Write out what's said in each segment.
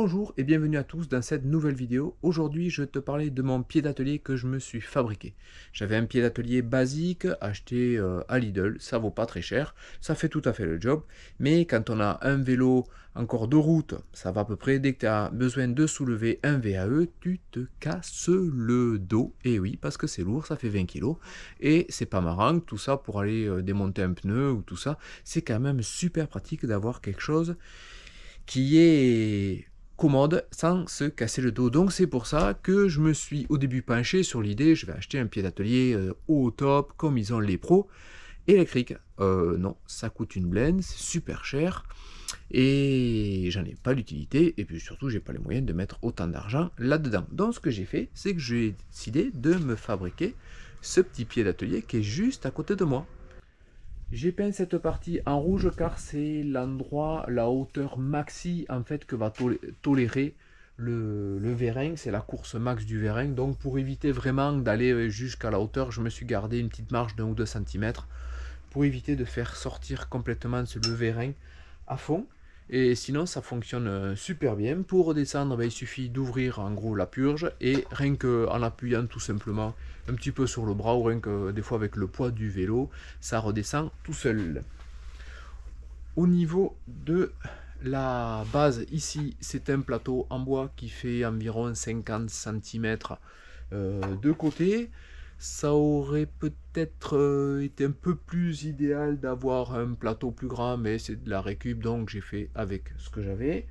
Bonjour et bienvenue à tous dans cette nouvelle vidéo. Aujourd'hui, je vais te parler de mon pied d'atelier que je me suis fabriqué. J'avais un pied d'atelier basique acheté à Lidl, ça vaut pas très cher, ça fait tout à fait le job. Mais quand on a un vélo encore de route, ça va à peu près. Dès que tu as besoin de soulever un VAE, tu te casses le dos. Et oui, parce que c'est lourd, ça fait 20 kg. Et c'est pas marrant, tout ça pour aller démonter un pneu ou tout ça. C'est quand même super pratique d'avoir quelque chose qui est commode sans se casser le dos. Donc c'est pour ça que je me suis au début penché sur l'idée, je vais acheter un pied d'atelier au top, comme ils ont les pros, électrique. Non, ça coûte une blende, c'est super cher, et j'en ai pas l'utilité, et puis surtout j'ai pas les moyens de mettre autant d'argent là-dedans. Donc ce que j'ai fait, c'est que j'ai décidé de me fabriquer ce petit pied d'atelier qui est juste à côté de moi. J'ai peint cette partie en rouge car c'est l'endroit, la hauteur maxi en fait que va tolérer le vérin, c'est la course max du vérin. Donc pour éviter vraiment d'aller jusqu'à la hauteur, je me suis gardé une petite marge d'1 ou 2 cm pour éviter de faire sortir complètement le vérin à fond. Et sinon ça fonctionne super bien. Pour redescendre, il suffit d'ouvrir en gros la purge et rien qu'en appuyant tout simplement un petit peu sur le bras ou rien que des fois avec le poids du vélo, ça redescend tout seul. Au niveau de la base, ici c'est un plateau en bois qui fait environ 50 cm de côté. Ça aurait peut-être été un peu plus idéal d'avoir un plateau plus grand, mais c'est de la récup, donc j'ai fait avec ce que j'avais.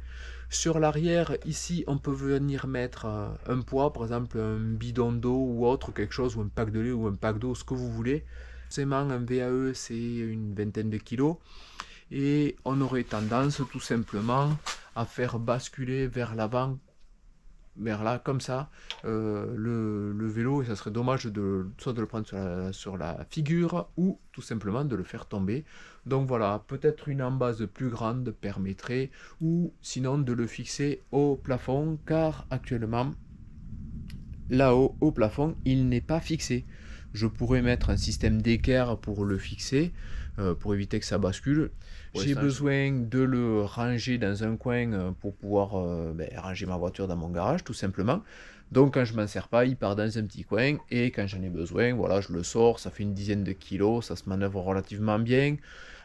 Sur l'arrière, ici, on peut venir mettre un poids, par exemple un bidon d'eau ou autre, quelque chose, ou un pack de lait ou un pack d'eau, ce que vous voulez. Forcément, un VAE, c'est une vingtaine de kilos. Et on aurait tendance tout simplement à faire basculer vers l'avant, vers là, comme ça, le vélo, et ça serait dommage soit de le prendre sur la figure ou tout simplement de le faire tomber. Donc voilà, peut-être une embase plus grande permettrait, ou sinon de le fixer au plafond, car actuellement, là-haut, au plafond, il n'est pas fixé. Je pourrais mettre un système d'équerre pour le fixer, pour éviter que ça bascule. J'ai besoin de le ranger dans un coin pour pouvoir ranger ma voiture dans mon garage, tout simplement. Donc quand je m'en sers pas, il part dans un petit coin, et quand j'en ai besoin, voilà, je le sors, ça fait une dizaine de kilos, ça se manœuvre relativement bien.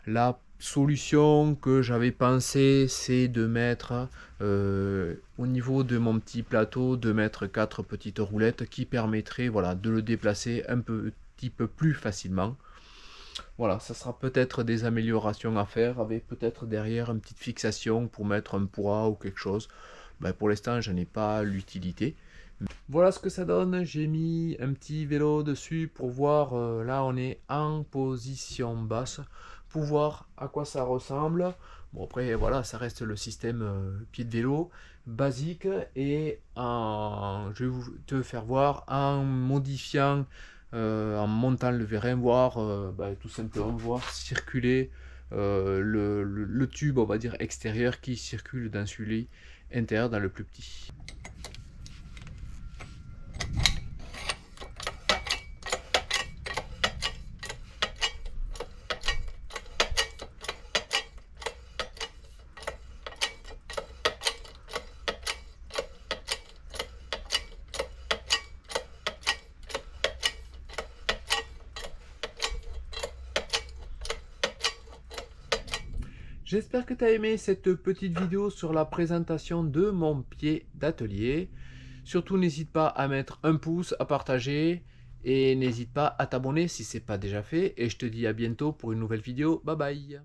La solution que j'avais pensé, c'est de mettre au niveau de mon petit plateau, de mettre 4 petites roulettes qui permettraient, voilà, de le déplacer un petit peu plus facilement. Voilà, ça sera peut-être des améliorations à faire, avec peut-être derrière une petite fixation pour mettre un poids ou quelque chose. Pour l'instant, je n'ai pas l'utilité. Voilà ce que ça donne. J'ai mis un petit vélo dessus pour voir, là on est en position basse, pour voir à quoi ça ressemble. Bon, après voilà, ça reste le système pied de vélo basique, et je vais te faire voir en modifiant, en montant le vérin, voir tout simplement voir circuler le tube, on va dire extérieur, qui circule dans celui intérieur, dans le plus petit. J'espère que tu as aimé cette petite vidéo sur la présentation de mon pied d'atelier. Surtout, n'hésite pas à mettre un pouce, à partager, et n'hésite pas à t'abonner si ce n'est pas déjà fait. Et je te dis à bientôt pour une nouvelle vidéo. Bye bye!